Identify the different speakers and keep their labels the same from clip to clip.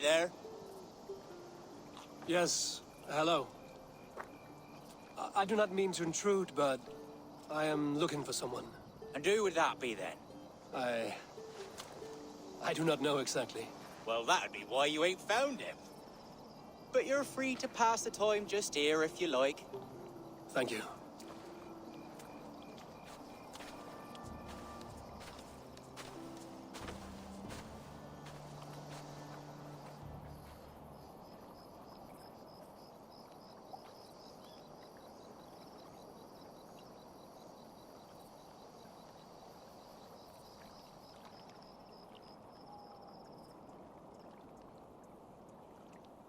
Speaker 1: there.
Speaker 2: Yes, hello. I do not mean to intrude, but I am looking for someone.
Speaker 1: And who would that be then?
Speaker 2: I do not know exactly.
Speaker 1: Well, that'd be why you ain't found him. But you're free to pass the time just here if you like.
Speaker 2: Thank you.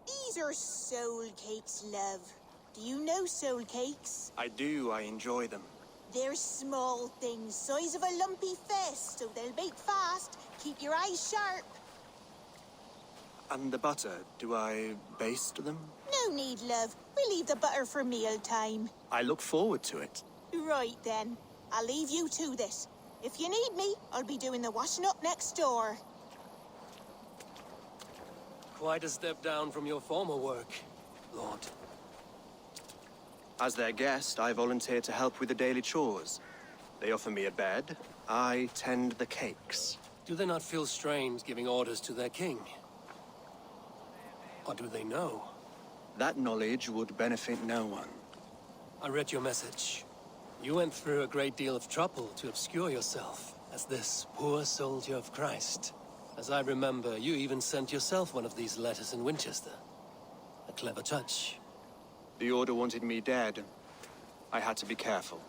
Speaker 3: These are soul cakes, love. Do you know soul cakes?
Speaker 4: I do. I enjoy them.
Speaker 3: They're small things, size of a lumpy fist, so they'll bake fast. Keep your eyes sharp.
Speaker 4: And the butter, do I baste them?
Speaker 3: No need, love. We'll leave the butter for mealtime.
Speaker 4: I look forward to it.
Speaker 3: Right then. I'll leave you to this. If you need me, I'll be doing the washing up next door.
Speaker 2: Quite a step down from your former work, Lord.
Speaker 4: As their guest, I volunteer to help with the daily chores. They offer me a bed. I tend the cakes.
Speaker 2: Do they not feel strange giving orders to their king? Or do they know?
Speaker 4: That knowledge would benefit no one.
Speaker 2: I read your message. You went through a great deal of trouble to obscure yourself as this poor soldier of Christ. As I remember, you even sent yourself one of these letters in Winchester. A clever touch.
Speaker 4: The Order wanted me dead. I had to be careful.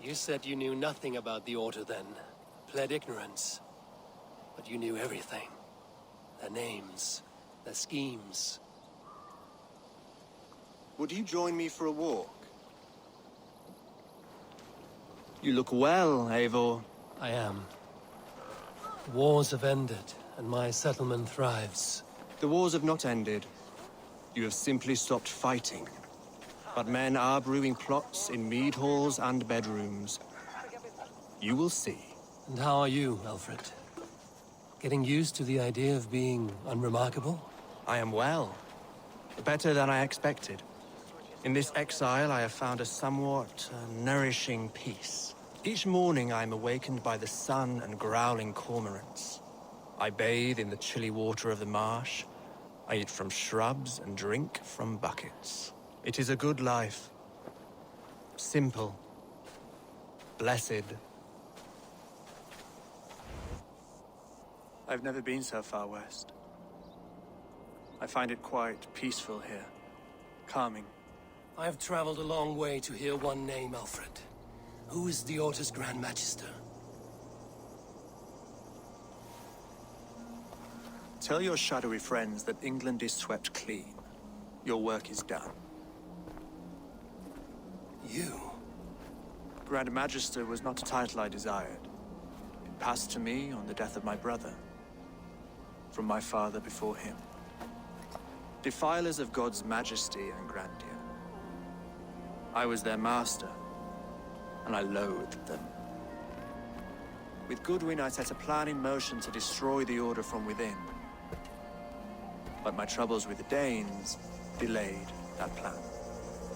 Speaker 2: You said you knew nothing about the Order then. Pled ignorance. But you knew everything. Their names, their schemes.
Speaker 4: Would you join me for a walk? You look well, Eivor.
Speaker 2: I am. Wars have ended, and my settlement thrives.
Speaker 4: The wars have not ended. You have simply stopped fighting. But men are brewing plots in mead halls and bedrooms. You will see.
Speaker 2: And how are you, Alfred? Getting used to the idea of being unremarkable?
Speaker 4: I am well. Better than I expected. In this exile, I have found a somewhat nourishing peace. Each morning, I am awakened by the sun and growling cormorants. I bathe in the chilly water of the marsh. I eat from shrubs and drink from buckets. It is a good life. Simple. Blessed. I've never been so far west. I find it quite peaceful here. Calming.
Speaker 2: I have traveled a long way to hear one name, Alfred. Who is the Order's Grand Magister?
Speaker 4: Tell your shadowy friends that England is swept clean. Your work is done.
Speaker 2: You?
Speaker 4: Grand Magister was not a title I desired. It passed to me on the death of my brother. From my father before him. Defilers of God's majesty and grandeur. I was their master, and I loathed them. With Goodwin, I set a plan in motion to destroy the Order from within. But my troubles with the Danes delayed that plan.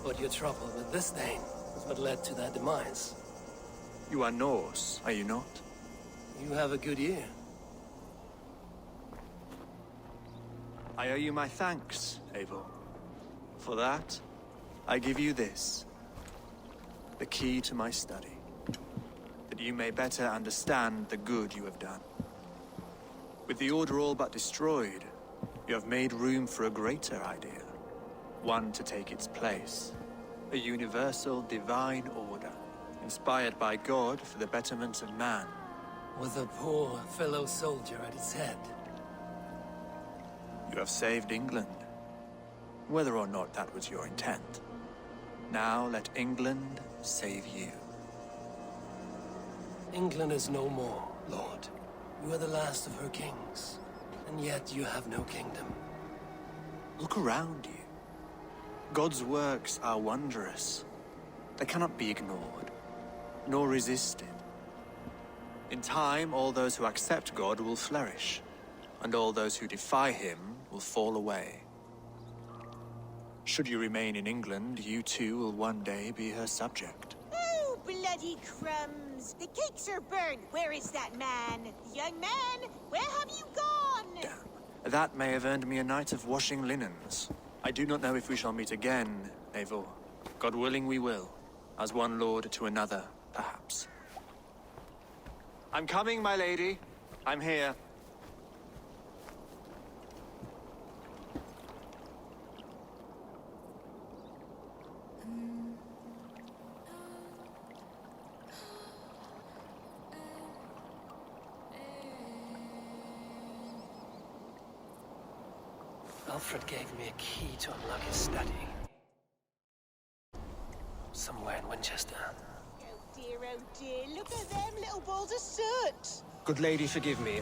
Speaker 2: But your trouble with this Dane is what led to their demise.
Speaker 4: You are Norse, are you not?
Speaker 2: You have a good ear.
Speaker 4: I owe you my thanks, Eivor. For that, I give you this. The key to my study. That you may better understand the good you have done. With the Order all but destroyed, you have made room for a greater idea. One to take its place. A universal divine order, inspired by God for the betterment of man.
Speaker 2: With a poor fellow soldier at its head.
Speaker 4: You have saved England. Whether or not that was your intent. Now let England save you.
Speaker 2: England is no more, Lord. You are the last of her kings. And yet you have no kingdom.
Speaker 4: Look around you. God's works are wondrous. They cannot be ignored, nor resisted. In time, all those who accept God will flourish, and all those who defy him will fall away. Should you remain in England, you too will one day be her subject.
Speaker 3: Oh, bloody crumbs! The cakes are burned. Where is that man? Young man, where have you gone?
Speaker 4: Damn. That may have earned me a night of washing linens. I do not know if we shall meet again, Eivor. God willing we will. As one lord to another, perhaps. I'm coming, my lady. I'm here.
Speaker 2: Alfred gave me a key to unlock his study. Somewhere in Winchester.
Speaker 3: Oh dear, look at them little balls of soot!
Speaker 5: Good lady, forgive me.